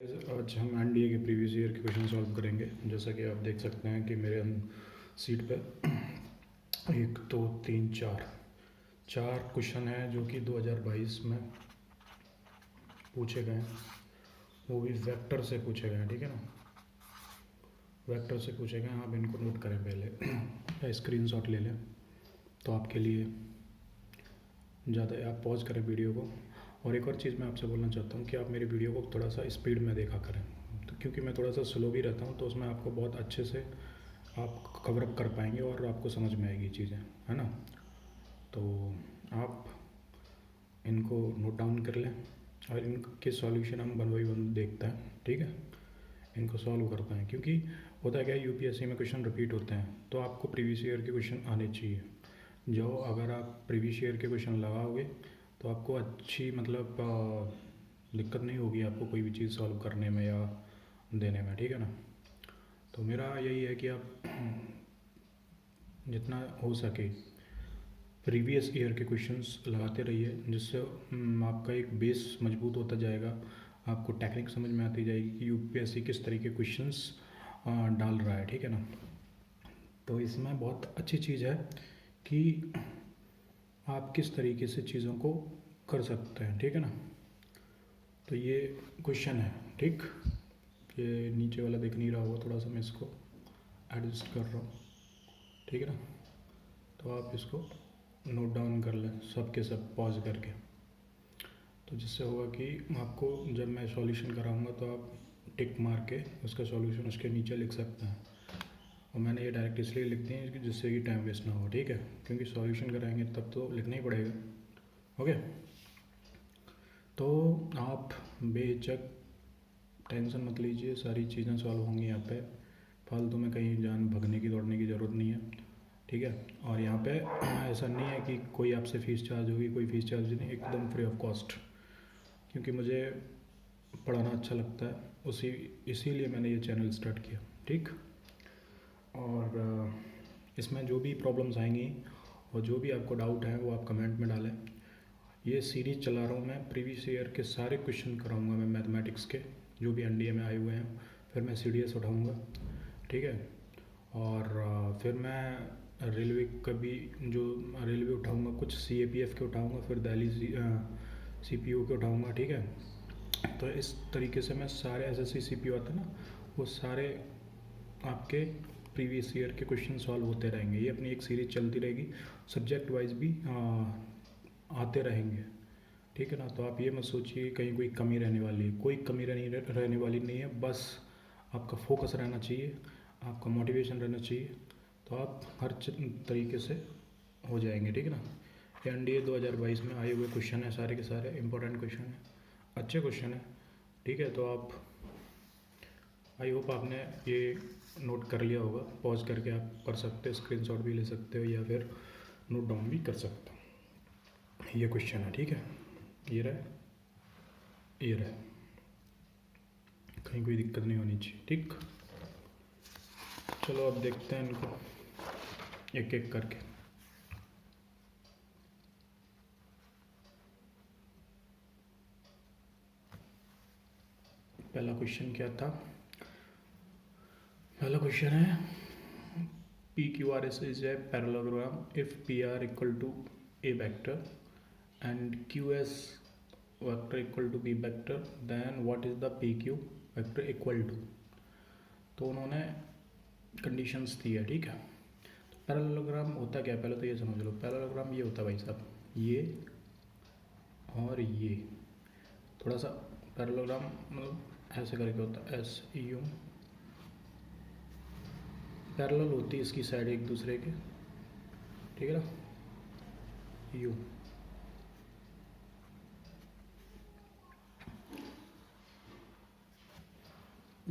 आज हम एनडीए के प्रीवियस ईयर के क्वेश्चन सॉल्व करेंगे। जैसा कि आप देख सकते हैं कि मेरे सीट पे 1 2 3 4 क्वेश्चन हैं जो कि 2022 में पूछे गए हैं, वो भी वेक्टर से पूछे गए हैं। ठीक है ना, वेक्टर से पूछे गए हैं। आप इनको नोट करें पहले, स्क्रीनशॉट ले लें तो आपके लिए ज़्यादा। आप पॉज करें वीडियो को। और एक और चीज़ मैं आपसे बोलना चाहता हूँ कि आप मेरी वीडियो को थोड़ा सा स्पीड में देखा करें, तो क्योंकि मैं थोड़ा सा स्लो भी रहता हूँ, तो उसमें आपको बहुत अच्छे से आप कवर अप कर पाएंगे और आपको समझ में आएगी चीज़ें, है ना। तो आप इनको नोट डाउन कर लें और इनके सॉल्यूशन हम वन बाई वन देखते हैं। ठीक है, इनको सॉल्व करते हैं, क्योंकि होता है क्या, यूपीएससी में क्वेश्चन रिपीट होते हैं, तो आपको प्रीवियस ईयर के क्वेश्चन आने चाहिए। जो अगर आप प्रीवियस ईयर के क्वेश्चन लगाओगे तो आपको अच्छी मतलब दिक्कत नहीं होगी आपको कोई भी चीज़ सॉल्व करने में या देने में। ठीक है ना, तो मेरा यही है कि आप जितना हो सके प्रीवियस ईयर के क्वेश्चंस लगाते रहिए, जिससे आपका एक बेस मजबूत होता जाएगा। आपको टेक्निक समझ में आती जाएगी कि यूपीएससी किस तरीके के क्वेश्चंस डाल रहा है। ठीक है ना, तो इसमें बहुत अच्छी चीज़ है कि आप किस तरीके से चीज़ों को कर सकते हैं। ठीक है ना, तो ये क्वेश्चन है। ठीक, ये नीचे वाला दिख नहीं रहा होगा, थोड़ा सा मैं इसको एडजस्ट कर रहा हूँ। ठीक है ना, तो आप इसको नोट डाउन कर लें सब के सब पॉज करके, तो जिससे होगा कि आपको जब मैं सॉल्यूशन कराऊंगा तो आप टिक मार के उसका सॉल्यूशन उसके नीचे लिख सकते हैं। और मैंने ये डायरेक्ट इसलिए लिख दी है जिससे कि टाइम वेस्ट ना हो। ठीक है, क्योंकि सॉल्यूशन कराएंगे तब तो लिखना ही पड़ेगा। ओके, तो आप बेहिचक टेंशन मत लीजिए, सारी चीज़ें सॉल्व होंगी यहाँ पे। फालतू में कहीं जान भगने की दौड़ने की ज़रूरत नहीं है। ठीक है, और यहाँ पे ऐसा नहीं है कि कोई आपसे फ़ीस चार्ज होगी, कोई फ़ीस चार्ज नहीं, एकदम फ्री ऑफ कॉस्ट। क्योंकि मुझे पढ़ाना अच्छा लगता है, इसीलिए मैंने ये चैनल स्टार्ट किया। ठीक, और इसमें जो भी प्रॉब्लम्स आएंगी और जो भी आपको डाउट है वो आप कमेंट में डालें। ये सीरीज़ चला रहा हूँ मैं, प्रीवियस ईयर के सारे क्वेश्चन कराऊंगा मैं मैथमेटिक्स के, जो भी एनडीए में आए हुए हैं। फिर मैं सीडीएस उठाऊंगा। ठीक है, और फिर मैं रेलवे का भी जो रेलवे उठाऊंगा, कुछ सीएपीएफ के उठाऊंगा, फिर दिल्ली सीपीओ के उठाऊंगा। ठीक है, तो इस तरीके से मैं सारे एसएससी सीपीओ आते हैं ना, वो सारे आपके प्रीवियस ईयर के क्वेश्चन सॉल्व होते रहेंगे। ये अपनी एक सीरीज चलती रहेगी, सब्जेक्ट वाइज भी आते रहेंगे। ठीक है ना, तो आप ये मत सोचिए कहीं कोई कमी रहने वाली है, कोई कमी रहने वाली नहीं है। बस आपका फोकस रहना चाहिए, आपका मोटिवेशन रहना चाहिए, तो आप हर तरीके से हो जाएंगे। ठीक है ना, एनडीए 2022 में आए हुए क्वेश्चन है, सारे के सारे इंपॉर्टेंट क्वेश्चन है, अच्छे क्वेश्चन है। ठीक है, तो आप, आई होप आपने ये नोट कर लिया होगा। पॉज करके आप कर सकते हो, स्क्रीनशॉट भी ले सकते हो या फिर नोट डाउन भी कर सकते हो। ये क्वेश्चन है, ठीक है, ये रहा, ये रहा, कहीं कोई दिक्कत नहीं होनी चाहिए। ठीक, चलो अब देखते हैं इनको एक एक करके। पहला क्वेश्चन क्या था? पहला क्वेश्चन है P Q R S is a parallelogram if P R equal to a vector and Q S vector equal to b vector, then what is the P Q vector equal to. तो उन्होंने conditions दी है। ठीक है, तो parallelogram होता क्या है पहले तो ये समझ लो। पैरेललोग्राम ये होता है भाई साहब, ये और ये, थोड़ा सा पैरेललोग्राम मतलब ऐसे करके होता है, एस यू पैरेलल होती है इसकी साइड एक दूसरे के। ठीक है ना, यू,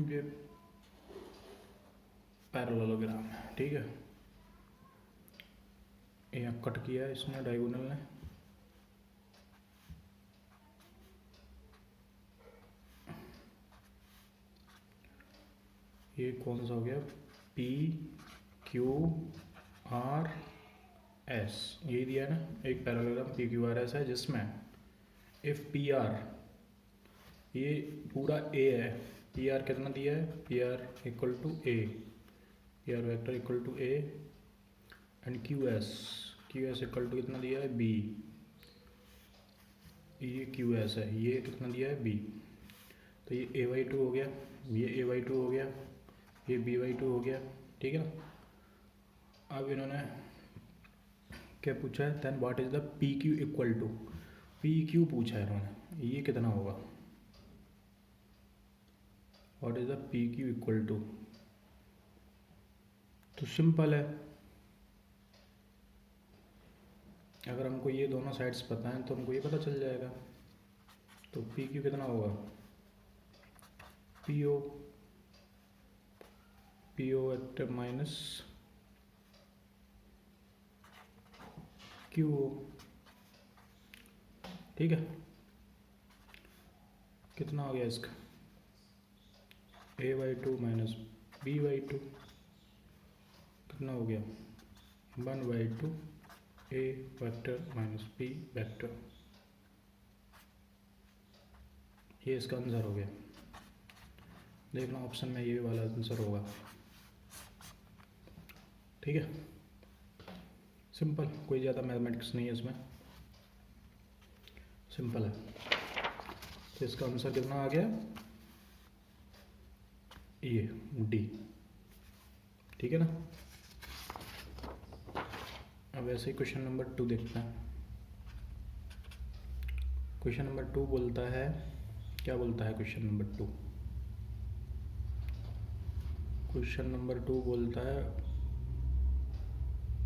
ये पैरेललोग्राम है। ठीक है, यहाँ कट किया है इसने डायगोनल ने, ये कौन सा हो गया, पी क्यू आर एस, यही दिया है ना। एक parallelogram P Q R S है जिसमें इफ पी आर ये पूरा ए है, पी आर कितना दिया है, P R equal to a, P R vector equal to a and Q S equal to कितना दिया है, बी, ये क्यू एस है, ये कितना दिया है, बी। तो ये ए वाई टू हो गया, ये ए वाई टू हो गया, ये बी वाई टू हो गया, ठीक है ना। अब इन्होंने क्या पूछा है, then what is the P Q equal to, P Q पूछा है इन्होंने, ये कितना होगा, what is the P Q equal to. तो सिंपल है, अगर हमको ये दोनों साइड्स पता हैं तो हमको ये पता चल जाएगा। तो पी क्यू कितना होगा, P O vector minus Q O, ठीक है। कितना हो गया इसका, a by two minus b by two, कितना हो गया, 1/2 a vector minus b vector, ये इसका आंसर हो गया। देखना ऑप्शन में ये वाला आंसर होगा, ठीक है। सिंपल, कोई ज़्यादा मैथमेटिक्स नहीं है इसमें, सिंपल है। तो इसका आंसर कितना आ गया, ये डी, ठीक है ना। अब ऐसे ही क्वेश्चन नंबर 2 देखते हैं। क्वेश्चन नंबर 2 बोलता है, क्या बोलता है क्वेश्चन नंबर 2, क्वेश्चन नंबर 2 बोलता है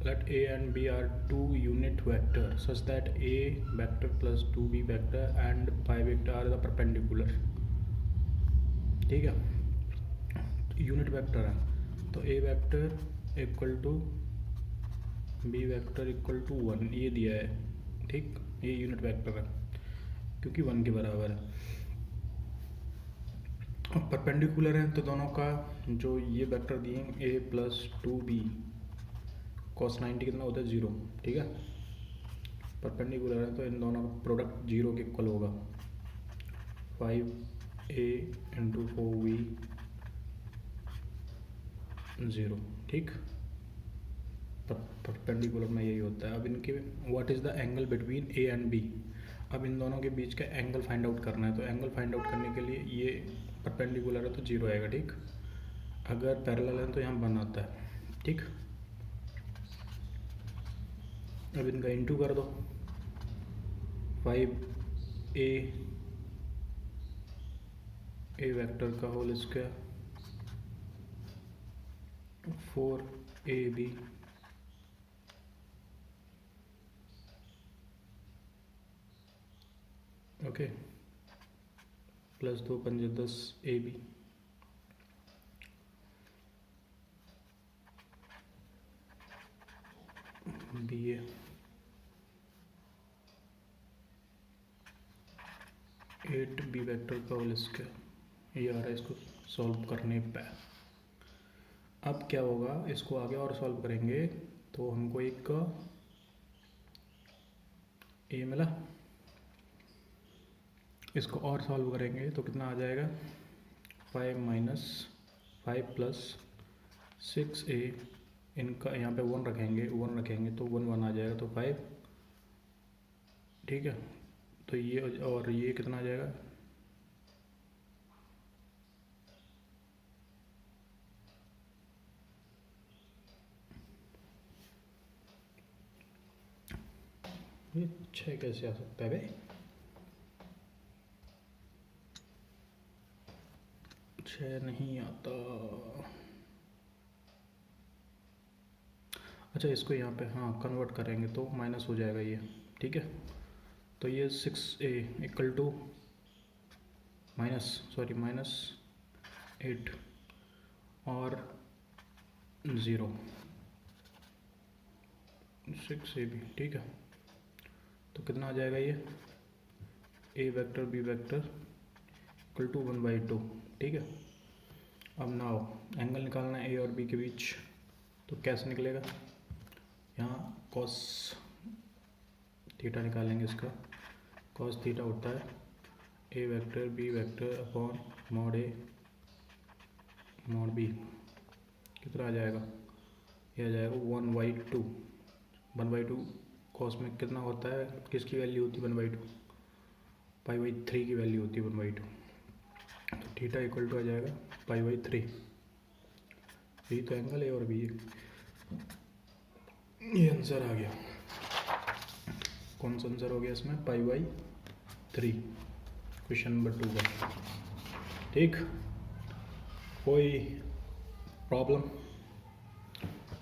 let a and b are two unit vector such that a vector plus 2b vector and pi vector are the perpendicular, ठीक है। यूनिट वेक्टर है, तो a vector equal to b vector equal to 1, ये दिया है, ठीक। ये unit vector है क्योंकि 1 के बराबर है। अब परपेंडिकुलर है तो दोनों का जो ये वेक्टर दिए a प्लस 2b cos 90 कितना होता है, 0, ठीक है। परपेंडिकुलर है तो इन दोनों का प्रोडक्ट 0 के इक्वल होगा, 5a इंटू 4b 0, ठीक। परपेंडिकुलर में यही होता है। अब इनके what is the angle between a and b, अब इन दोनों के बीच का एंगल फाइंड आउट करना है। तो एंगल फाइंड आउट करने के लिए ये परपेंडिकुलर है तो 0 आएगा, ठीक। अगर पैरेलल है तो यहाँ 1 आता है, ठीक। अब इनका इंटू कर दो, 5a ए वेक्टर का whole square 4ab okay plus 2 पंजे 10 ab b a 8b vector का होल स्क्वायर, ये आ रहा है इसको सॉल्व करने पे। अब क्या होगा, इसको आगे और सॉल्व करेंगे तो हमको एक ए मिला, इसको और सॉल्व करेंगे तो कितना आ जाएगा, 5 माइनस 5 प्लस 6a, इनका यहाँ पे 1 रखेंगे तो 1 1 आ जाएगा तो 5, ठीक है। तो ये और ये कितना आ जाएगा, ये 6 कैसे आ सकता है भाई, 6 नहीं आता। अच्छा इसको यहाँ पे हाँ कन्वर्ट करेंगे तो माइनस हो जाएगा ये, ठीक है। तो ये 6a इक्वल टू माइनस 8 और 0 6ab, ठीक है। तो कितना आ जाएगा ये, a vector b vector equal to 1/2, ठीक है। अब नाउ एंगल निकालना है ए और बी के बीच, तो कैसे निकलेगा, यहाँ कॉस थीटा निकालेंगे, इसका कॉस थीटा होता है a vector b vector upon mod a mod b कितना आ जाएगा, ये आ जाएगा 1/2। 1/2 कॉस में कितना होता है, किसकी वैल्यू होती है 1/2, π/3 की वैल्यू होती है 1/2। तो थीटा इक्वल टू आ जाएगा π/3। यही तो एंगल है और बी, ये आंसर आ गया। कौन सा आंसर हो गया इसमें, π/3, क्वेश्चन नंबर 2 का। ठीक, कोई प्रॉब्लम?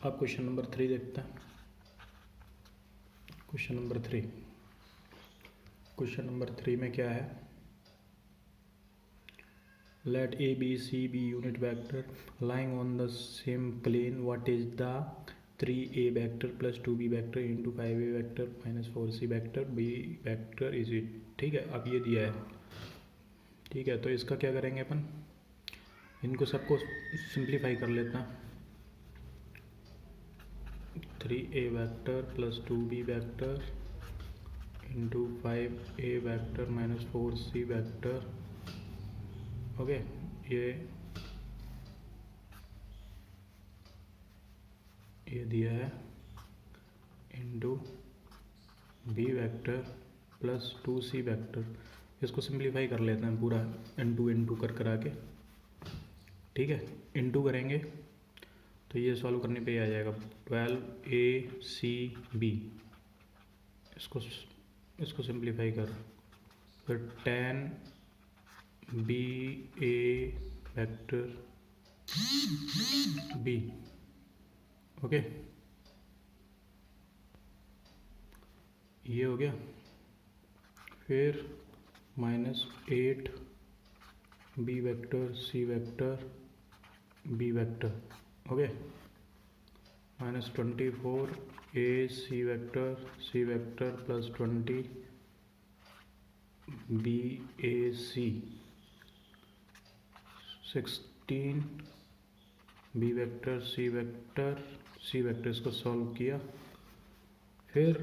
अब क्वेश्चन नंबर 3 देखते हैं। क्वेश्चन नंबर 3, क्वेश्चन नंबर 3 में क्या है, let a b c be unit vector lying on the same plane, what is the 3a vector plus 2b vector into 5a vector minus 4c vector b vector is it। ठीक है, अब ये दिया है। ठीक है, तो इसका क्या करेंगे अपन, इनको सबको सिंप्लीफाई कर लेता हैं। 3a vector plus 2b vector into 5a vector minus 4c vector। Okay, ये दिया है into b vector plus 2c vector. इसको सिंप्लीफाई कर लेते हैं पूरा, इंटू कर करा के। ठीक है, इंटू करेंगे तो ये सॉल्व करने पे ही आ जाएगा 12ac/b। इसको सिंप्लीफाई कर, फिर 10ba वेक्टर b। ओके, ये हो गया। फिर -8b vector c vector b vector. Okay, -24a c vector plus 20bac 16b vector c vector. इसको सॉल्व किया, फिर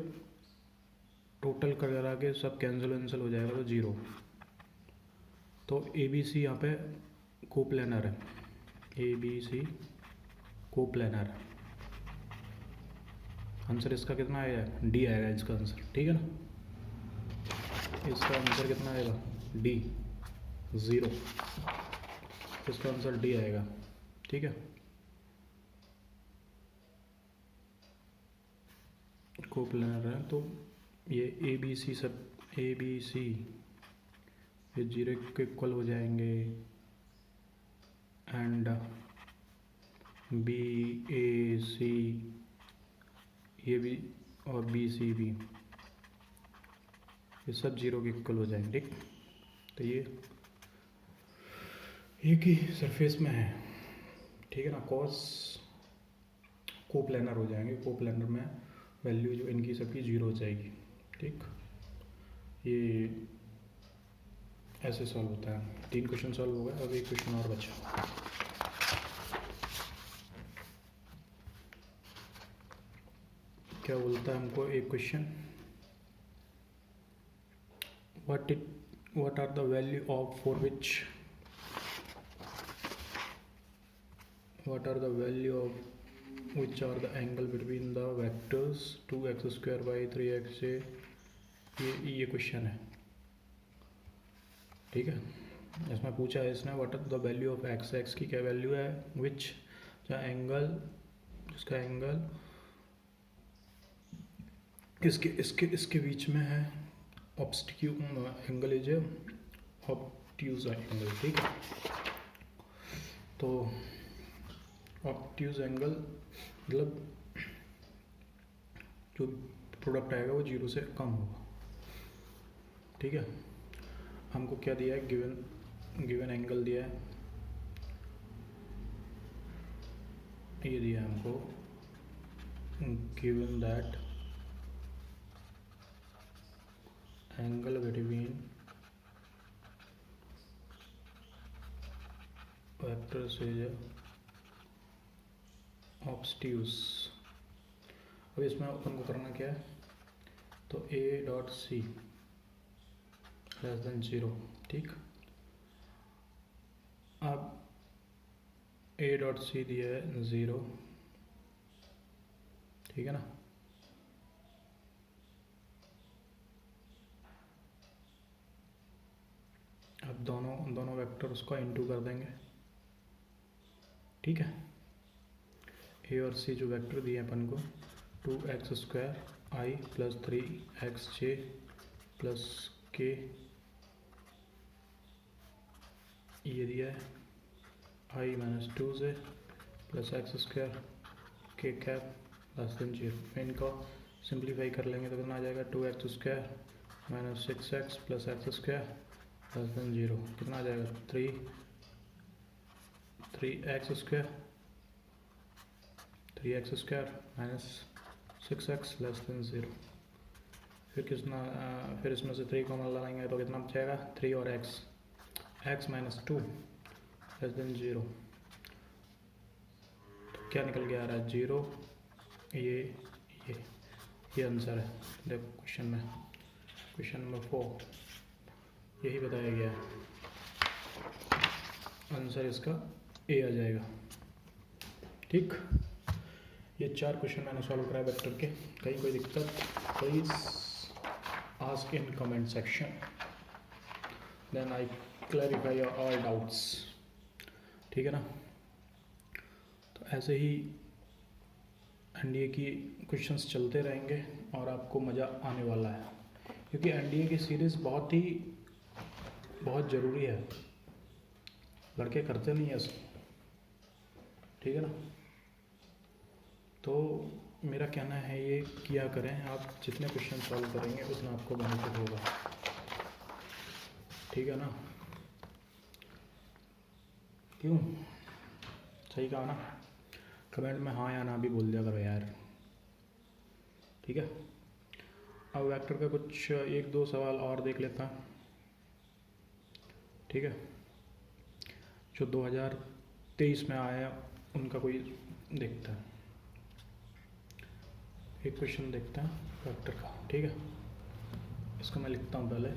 टोटल करा के सब कैंसिल हो जाएगा तो 0। तो ए बी सी यहाँ पे कोप्लेनर है, ए बी सी कोप्लेनर है। आंसर इसका कितना आएगा, डी आएगा इसका आंसर। ठीक है ना, इसका आंसर कितना आएगा, डी 0। इसका आंसर डी आएगा। ठीक है, कोप्लेनर है तो ये ए बी सी सब ए बी सी ये 0 के इक्वल हो जाएंगे, एंड बी ए सी ये भी और बी सी भी ये सब 0 के इक्वल हो जाएंगे। ठीक, तो ये एक ही सरफेस में है। ठीक है ना, कॉस कोप्लेनर हो जाएंगे, कोप्लेनर में वैल्यू जो इनकी सबकी 0 हो जाएगी। ठीक, ये ऐसे सॉल्व होता है। 3 क्वेश्चन सॉल्व हो गए, अब एक क्वेश्चन और बचा। क्या बोलता है हमको एक question, what are the value of for which are the angle between the vectors 2x² y 3x। ये क्वेश्चन है। ठीक है, इसमें पूछा है इसने what are the value of x की क्या वैल्यू है, विच एंगल, जिसका एंगल इसके बीच में है, एंगल इज ऑब्ट्यूज एंगल। ठीक है, तो ऑब्ट्यूज एंगल मतलब जो प्रोडक्ट आएगा वो 0 से कम होगा। ठीक है, हमको क्या दिया है, गिवन एंगल दिया है, ये दिया है हमको, given that angle between vectors is obtuse. अब इसमें अपन को करना क्या है, तो a.c <0 ठीक। अब ए डॉट सी दिया है 0, ठीक है ना। अब दोनों वेक्टर्स को इनटू कर देंगे, ठीक है। ए और सी जो वेक्टर दिए अपन को 2x² i + 3xj + k, ये दिया है i - 2j + x² k cap <0। इनको सिंप्लीफाई कर लेंगे तो कितना आ जाएगा 2x² - 6x + x² <0। कितना आ जाएगा 3x² - 6x <0। फिर इसमें से 3 कॉमन लगाएंगे तो कितना बचेगा 3 और x - 2 <0। तो क्या निकल के आ रहा है 0। ये आंसर है। देखो क्वेश्चन नंबर 4 यही बताया गया है। आंसर इसका ए आ जाएगा, ठीक। ये 4 क्वेश्चन मैंने सॉल्व कराए वेक्टर के। कहीं कोई दिक्कत please ask in comment section, then I clarify all doubts, ठीक है ना। तो ऐसे ही एनडीए की क्वेश्चंस चलते रहेंगे और आपको मज़ा आने वाला है, क्योंकि एनडीए की सीरीज़ बहुत ज़रूरी है। लड़के करते नहीं है इसको, ठीक है ना। तो मेरा कहना है ये किया करें, आप जितने क्वेश्चन सॉल्व करेंगे उतना आपको बेनिफिट होगा, ठीक है ना। क्यों, सही कहा ना। कमेंट में हाँ या ना भी बोल दिया करो यार, ठीक है। अब वेक्टर का कुछ 1-2 सवाल और देख लेता हूँ, ठीक है। जो 2023 में आया उनका कोई देखता है। एक क्वेश्चन देखते हैं वेक्टर का, ठीक है। इसको मैं लिखता हूँ पहले।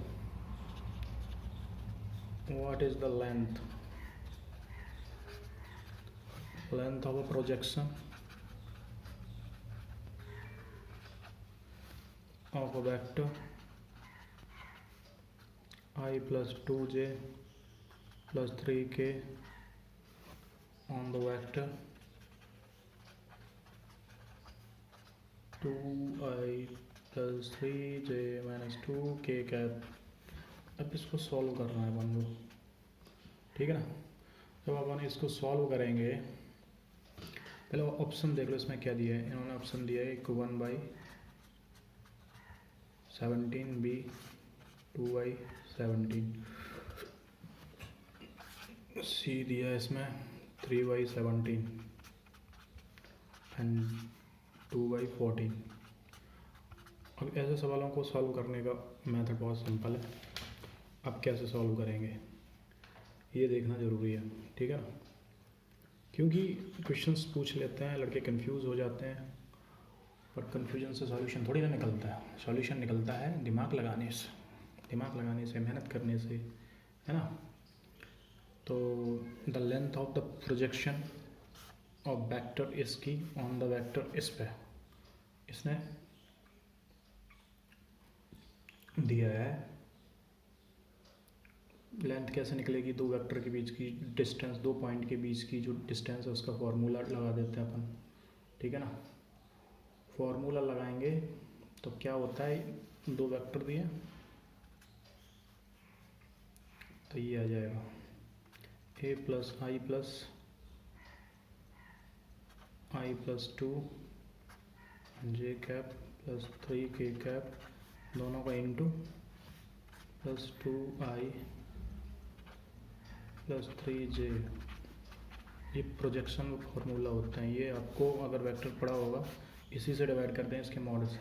What is the length of a projection of a vector I + 2j + 3k on the vector 2i + 3j - 2k cap. अब इसको सॉल्व करना है अपन को, ठीक है ना। जब अपन इसको सॉल्व करेंगे, पहले ऑप्शन देख लो इसमें क्या दिया है। इन्होंने ऑप्शन दिया है 1/17 b 2/17, सी दिया है इसमें 3/17 एंड 2/14। अब ऐसे सवालों को सॉल्व करने का मेथड बहुत सिंपल है। अब कैसे सॉल्व करेंगे ये देखना ज़रूरी है, ठीक है ना। क्योंकि क्वेश्चंस पूछ लेते हैं लड़के, कंफ्यूज हो जाते हैं, पर कंफ्यूजन से सॉल्यूशन थोड़ी ना निकलता है। सॉल्यूशन निकलता है दिमाग लगाने से, मेहनत करने से, है ना। तो the length of the projection of vector इसकी ऑन द वेक्टर इस पे इसने दिया है। लेंथ कैसे निकलेगी, 2 वेक्टर के बीच की डिस्टेंस, 2 पॉइंट के बीच की जो डिस्टेंस है उसका फॉर्मूला लगा देते हैं अपन, ठीक है ना। फॉर्मूला लगाएंगे तो क्या होता है, 2 वेक्टर दिए तो ये आ जाएगा a + i + 2 j cap + 3k cap, दोनों का इंटू +2i + 3j। ये प्रोजेक्शन फार्मूला होता है। ये आपको अगर वेक्टर पढ़ा होगा, इसी से डिवाइड करते हैं इसके मॉड से।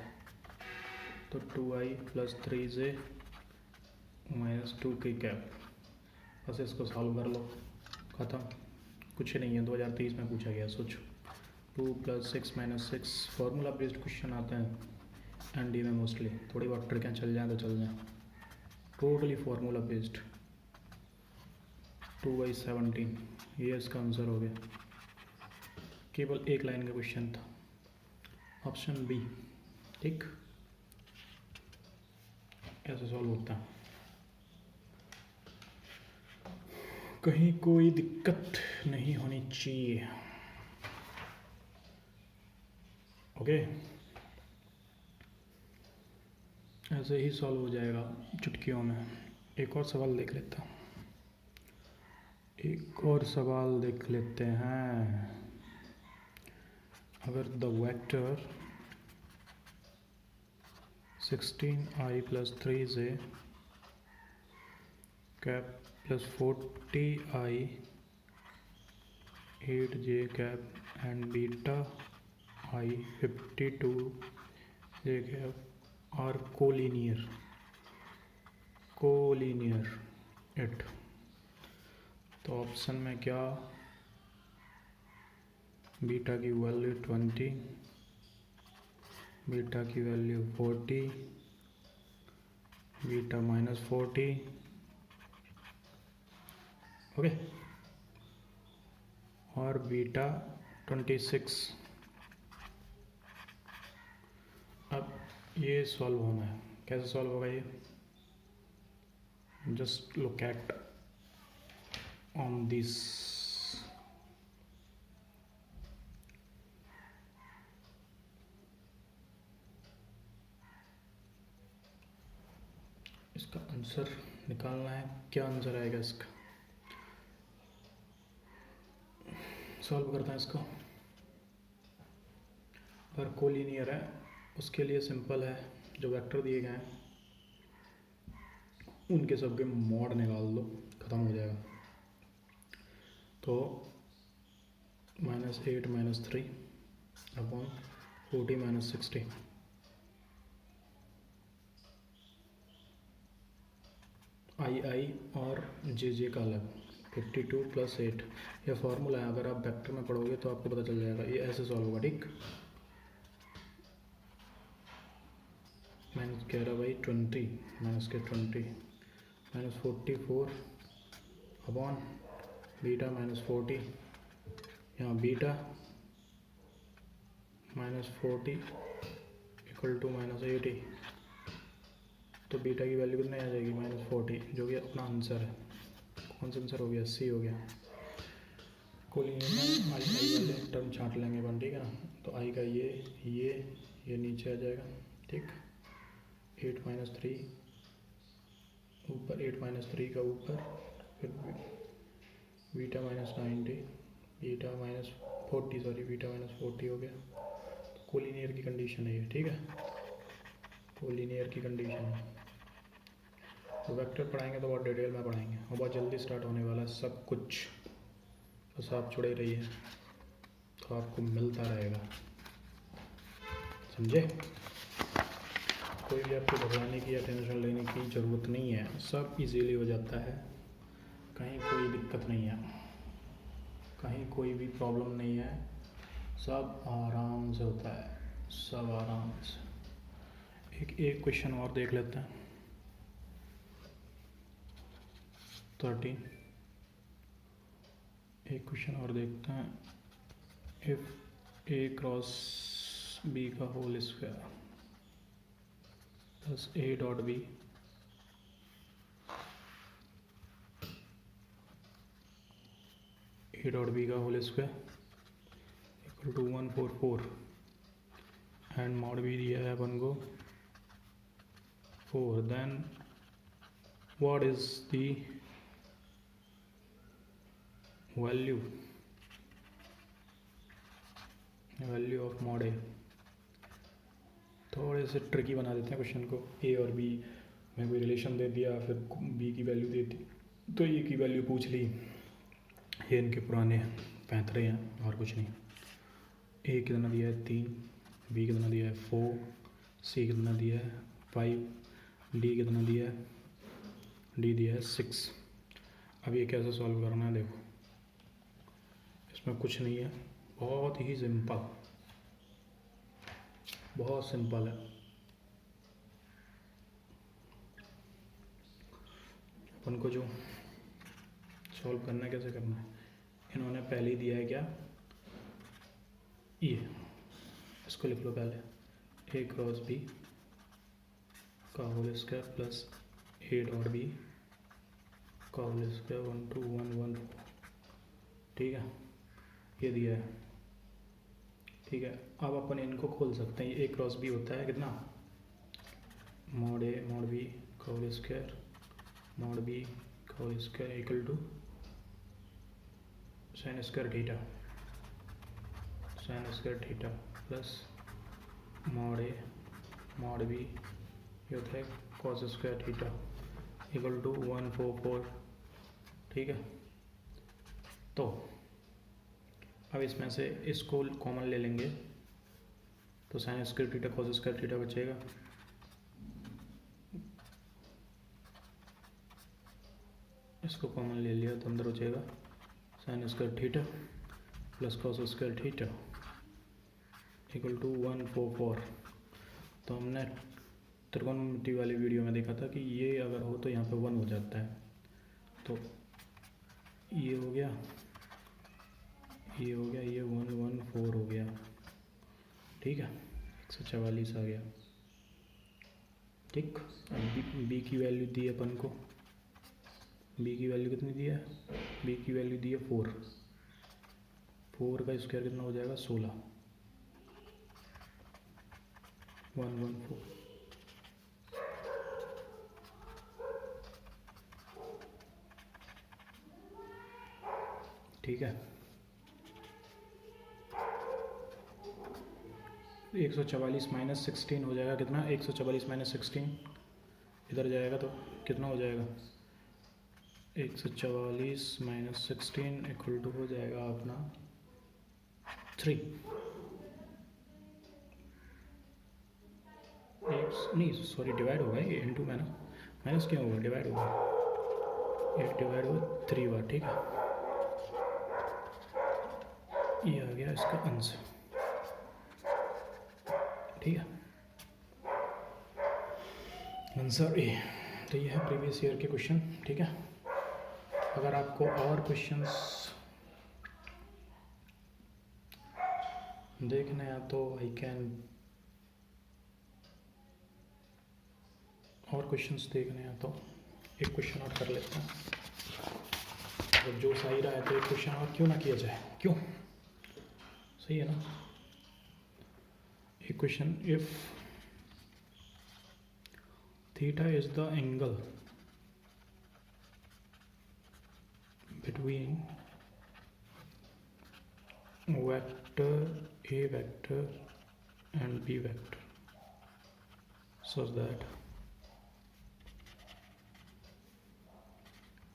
तो 2i + 3j - 2k कैप, बस इसको सॉल्व कर लो, ख़त्म। कुछ नहीं है, 2023 में पूछा गया, सोचो। 2 + 6 - 6 फार्मूला बेस्ड क्वेश्चन आते हैं एनडी में मोस्टली। थोड़ी बहुत ट्रिकें चल जाएँ तो चल जाएँ, टोटली फार्मूला बेस्ड, 2/17, ये इसका आंसर हो गया। केवल एक लाइन का क्वेश्चन था, ऑप्शन बी। ठीक, कैसे सॉल्व होता है? कहीं कोई दिक्कत नहीं होनी चाहिए। ओके, ऐसे ही सॉल्व हो जाएगा चुटकियों में। एक और सवाल देख लेता हूँ, एक और सवाल देख लेते हैं। अगर the vector 16i + 3j cap + 40i 8j cap and beta I 52j cap are collinear it, तो ऑप्शन में क्या? बीटा की वैल्यू 20, बीटा की वैल्यू 40, बीटा -40। ओके, और बीटा 26। अब ये सॉल्व होना है, कैसे सॉल्व होगा ये? Just look at on this. इसका आंसर निकालना है, क्या आंसर आएगा इसका? सॉल्व करते हैं इसको। अगर कोलिनियर है उसके लिए सिंपल है, जो वेक्टर दिए गए हैं उनके सबके मॉड निकाल दो, ख़त्म हो जाएगा। तो -8 - 3 अपॉन 40 - 60। आई और जे का अलग, 52 + 8 यह फॉर्मूला है। अगर आप वेक्टर में पढ़ोगे तो आपको पता चल जाएगा, ये ऐसे सॉल्व होगा। ठीक, -11/20 -44 अपॉन बीटा -40, यहाँ बीटा -40 = -80, तो बीटा की वैल्यू कितनी आ जाएगी? -40, जो कि अपना आंसर है। कौन सा आंसर हो गया? सी हो गया। कोलिनियर में आई वाले टर्म छांट लेंगे अपन, ठीक है ना। तो आई का ये नीचे आ जाएगा। ठीक, 8 - 3 ऊपर, 8 - 3 का ऊपर, फिर बीटा -90, बीटा -40 हो गया। तो कोलिनियर की कंडीशन है ये। ठीक है, कोलिनियर की कंडीशन है। तो वेक्टर पढ़ाएंगे तो बहुत डिटेल में पढ़ाएंगे, और बहुत जल्दी स्टार्ट होने वाला है सब कुछ। बस आप जुड़े रहिए तो आपको मिलता रहेगा, समझे? कोई भी आपको घबराने की या टेंशन लेने की ज़रूरत नहीं है, सब इजीली हो जाता है। कहीं कोई दिक्कत नहीं है, कहीं कोई भी प्रॉब्लम नहीं है, सब आराम से होता है, सब आराम से। एक क्वेश्चन और देख लेते हैं। 13, एक क्वेश्चन और देखते हैं। इफ A क्रॉस B का whole square plus A dot B का होल स्क्वायर = 144 एंड मॉड भी दिया है अपन को 4, then what is the value of mod a. थोड़े से ट्रिकी बना देते हैं क्वेश्चन को। ए और बी में कोई रिलेशन दे दिया, फिर बी की वैल्यू दे दी, तो ए की वैल्यू पूछ ली। ये इनके पुराने पैंतरे हैं और कुछ नहीं। ए कितना दिया है? 3, बी कितना दिया है? 4, सी कितना दिया है? 5, डी कितना दिया है? डी दिया है 6। अब ये कैसे सॉल्व करना है देखो, इसमें कुछ नहीं है, बहुत ही सिंपल, बहुत सिंपल है। अपन को जो सॉल्व करना है, कैसे करना है। इन्होंने पहले ही दिया है क्या, ये, इसको लिख लो पहले, ए क्रॉस बी का whole square plus a dot b का होल स्क्वायर 1 2 1 1 4, ठीक है, ये दिया है, ठीक है। अब अपन इनको खोल सकते हैं। ए क्रॉस बी होता है कितना, मॉड ए मॉड बी का होल स्क्वायर मॉड बी का whole square equal to sine square theta plus mod a mod b ये होता है cos square theta equal to 144, ठीक है। तो अब इसमें से इसको कॉमन ले लेंगे तो sine square theta cos square theta बचेगा, इसको कॉमन ले लिया तो अंदर बचेगा sine square theta plus cos square theta equal to 144। तो हमने त्रिकोणमिति वाली वीडियो में देखा था कि ये अगर हो तो यहाँ पे 1 हो जाता है, तो ये हो गया, ये 114 हो गया, ठीक है, 144 आ गया, ठीक। अब बी की वैल्यू दी है अपन को, बी की वैल्यू कितनी दी है, बी की वैल्यू दी है 4 का स्क्वायर कितना हो जाएगा 16, 114, ठीक है। 144 माइनस 16 हो जाएगा कितना, 144 माइनस 16 इधर जाएगा तो कितना हो जाएगा, 144 माइनस 16 इक्वल टू हो जाएगा अपना 3, नहीं सॉरी डिवाइड होगा ये इनटू में ना, माइनस क्या होगा, डिवाइड होगा, 8 डिवाइड होगा 3 बार, ठीक है। ये आ गया इसका आंसर, ठीक है, आंसर ए। तो ये है प्रीवियस ईयर के क्वेश्चन, ठीक है। अगर आपको और क्वेश्चंस देखने हैं तो आई कैन, और क्वेश्चंस देखने हैं तो एक क्वेश्चन और कर लेते हैं, जब जो सही रहा है तो एक क्वेश्चन और क्यों ना किया जाए, क्यों, सही है ना। एक question, if theta is the angle between vector A vector and B vector such that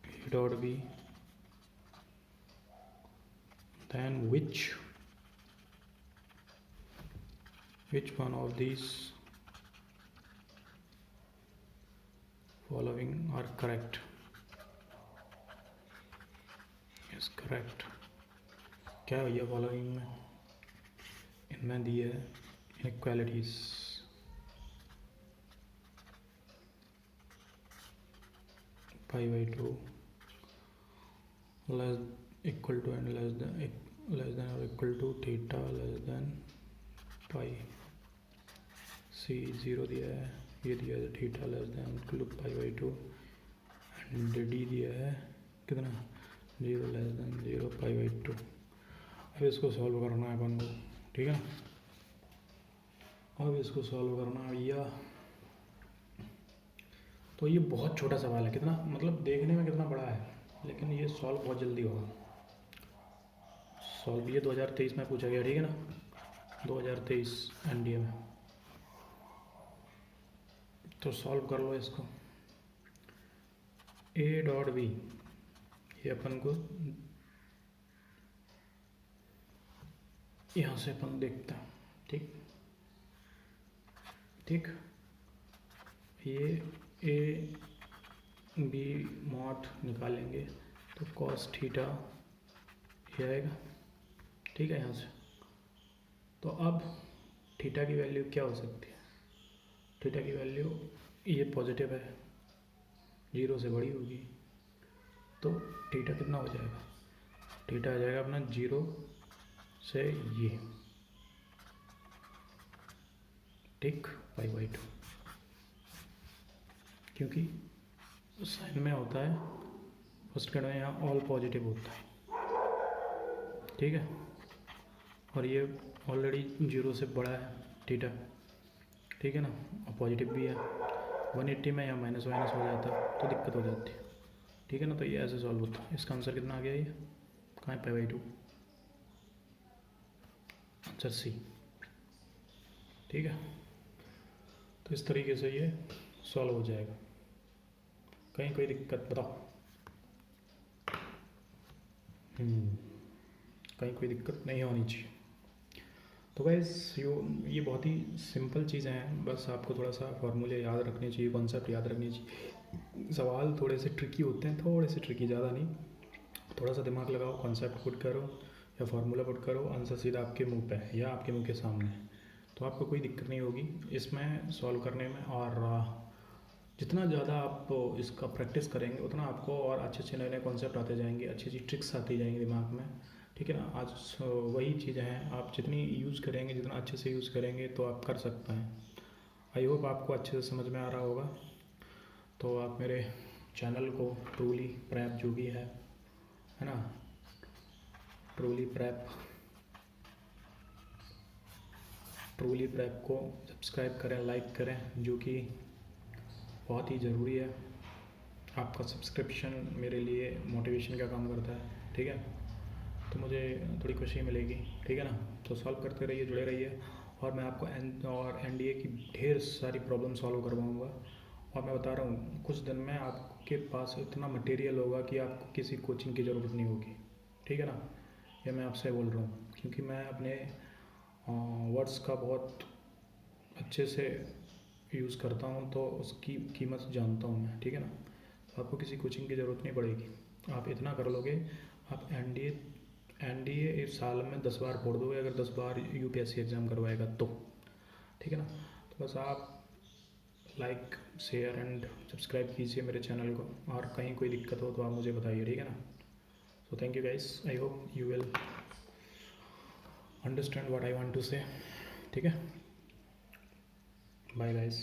A dot B, then which one of these following are correct, is correct। क्या है भैया फॉलोइंग में, इनमें दी है inequalities, pi by 2 less equal to and less than और equal to theta less than pi, c 0 दिया है, ये दिया है theta less than equal to pi by 2 and d दिया है कितना 0 लेस देन 0 पाई बाई 2। अब इसको सॉल्व करना है अपन को, ठीक है। अब इसको सॉल्व करना है भैया, तो ये बहुत छोटा सवाल है, कितना मतलब देखने में कितना बड़ा है, लेकिन ये सॉल्व बहुत जल्दी होगा। सॉल्व ये 2023 में पूछा गया, ठीक है ना, 2023 एनडीए में, तो सॉल्व कर लो इसको। ए डॉट बी ये अपन को यहाँ से अपन देखते हैं, ठीक ठीक, ये ए बी मॉड निकालेंगे तो कॉस थीटा ये आएगा, ठीक है यहाँ से। तो अब थीटा की वैल्यू क्या हो सकती है, थीटा की वैल्यू ये पॉजिटिव है, 0 से बड़ी होगी, तो थीटा कितना हो जाएगा, थीटा आ जाएगा अपना 0 से ये, ठीक, π/2, क्योंकि साइन में होता है फर्स्ट कैड में यहाँ ऑल पॉजिटिव होता है, ठीक है, और ये ऑलरेडी 0 से बड़ा है थीटा, ठीक है ना, और पॉजिटिव भी है, 180 में यहाँ माइनस माइनस हो जाता तो दिक्कत हो जाती है, ठीक है ना। तो ये ऐसे सॉल्व होता है। इसका आंसर कितना आ गया, ये कहाँ है, π/2, आंसर सी, ठीक है। तो इस तरीके से ये सॉल्व हो जाएगा। कहीं कोई दिक्कत बताओ, कहीं कोई दिक्कत नहीं होनी चाहिए। तो गाइस ये बहुत ही सिंपल चीज़ें हैं, बस आपको थोड़ा सा फार्मूले याद रखने चाहिए, कॉन्सेप्ट याद रखने चाहिए। सवाल थोड़े से ट्रिकी होते हैं, थोड़े से ट्रिकी, ज़्यादा नहीं, थोड़ा सा दिमाग लगाओ, कॉन्सेप्ट पुट करो या फार्मूला पुट करो, आंसर सीधा आपके मुंह पे है या आपके मुंह के सामने है, तो आपको कोई दिक्कत नहीं होगी इसमें सॉल्व करने में। और जितना ज़्यादा आप इसका प्रैक्टिस करेंगे उतना आपको और अच्छे अच्छे नए नए कॉन्सेप्ट आते जाएंगे, अच्छी अच्छी ट्रिक्स आती जाएंगी दिमाग में, ठीक है ना। आज वही चीज़ें हैं, आप जितनी यूज़ करेंगे, जितना अच्छे से यूज़ करेंगे तो आप कर सकते हैं। आई होप आपको अच्छे से समझ में आ रहा होगा। तो आप मेरे चैनल को ट्रूली प्रैप जो भी है ना, ट्रूली प्रैप को सब्सक्राइब करें, लाइक करें, जो कि बहुत ही ज़रूरी है। आपका सब्सक्रिप्शन मेरे लिए मोटिवेशन का काम करता है, ठीक है, तो मुझे थोड़ी खुशी मिलेगी, ठीक है ना। तो सॉल्व करते रहिए, जुड़े रहिए, और मैं आपको एनडीए की ढेर सारी प्रॉब्लम सॉल्व करवाऊँगा। और मैं बता रहा हूँ कुछ दिन में आपके पास इतना मटेरियल होगा कि आपको किसी कोचिंग की ज़रूरत नहीं होगी, ठीक है ना। ये मैं आपसे बोल रहा हूँ क्योंकि मैं अपने वर्ड्स का बहुत अच्छे से यूज़ करता हूँ, तो उसकी कीमत जानता हूँ मैं, ठीक है ना। तो आपको किसी कोचिंग की ज़रूरत नहीं पड़ेगी, आप इतना कर लोगे, आप एनडीए इस साल में 10 बार फोड़ दोगे, अगर 10 बार यूपीएससी एग्ज़ाम करवाएगा तो, ठीक है ना। तो बस आप लाइक, शेयर एंड सब्सक्राइब कीजिए मेरे चैनल को, और कहीं कोई दिक्कत हो तो आप मुझे बताइए, ठीक है ना। So thank you guys, I hope you will understand what I want to say, ठीक है। Bye guys.